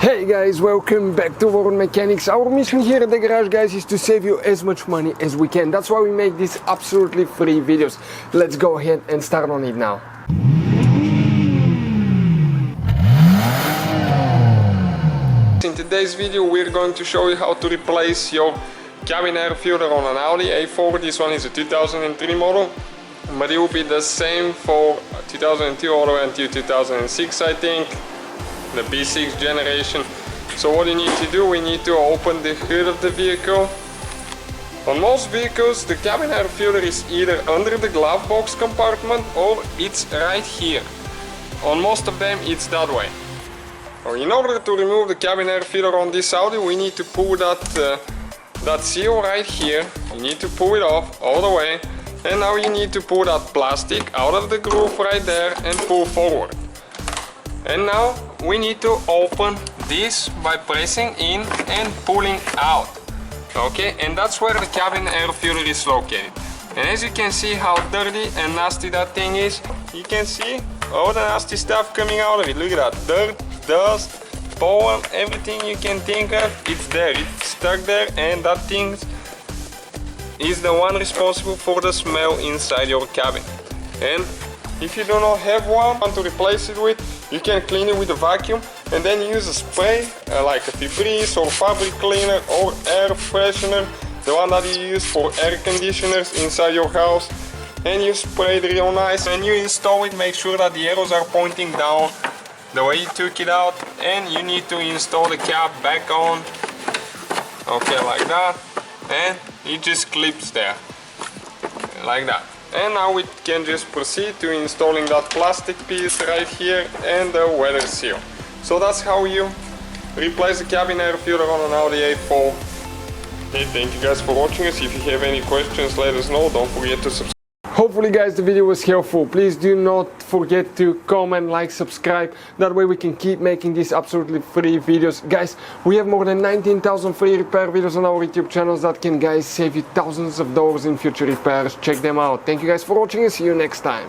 Hey guys, welcome back to World Mechanics. Our mission here at the garage, guys, is to save you as much money as we can. That's why we make these absolutely free videos. Let's go ahead and start on it now. In today's video we're going to show you how to replace your cabin air filter on an Audi A4. This one is a 2003 model, but it will be the same for 2002 all the way until 2006, I think, the B6 generation. So what you need to do, we need to open the hood of the vehicle. On most vehicles the cabin air filter is either under the glove box compartment or it's right here. On most of them it's that way. In order to remove the cabin air filter on this Audi, we need to pull that seal right here. You need to pull it off all the way, and now you need to pull that plastic out of the groove right there and pull forward. And now we need to open this by pressing in and pulling out. Okay, and that's where the cabin air filter is located. And as you can see how dirty and nasty that thing is, you can see all the nasty stuff coming out of it. Look at that, dirt, dust, pollen, everything you can think of, it's there, it's stuck there, and that thing is the one responsible for the smell inside your cabin. And if you do not have one to replace it with, you can clean it with a vacuum and then use a spray like a Febreze or fabric cleaner or air freshener, the one that you use for air conditioners inside your house, and you spray it real nice. When you install it, make sure that the arrows are pointing down the way you took it out, and you need to install the cap back on, okay, like that, and it just clips there like that. And now we can just proceed to installing that plastic piece right here and the weather seal. So that's how you replace the cabin air filter on an Audi A4. Hey, thank you guys for watching us. If you have any questions, let us know. Don't forget to subscribe. Hopefully guys the video was helpful. Please do not forget to comment, like, subscribe. That way we can keep making these absolutely free videos. Guys, we have more than 19,000 free repair videos on our YouTube channels that can, guys, save you thousands of dollars in future repairs. Check them out. Thank you guys for watching and see you next time.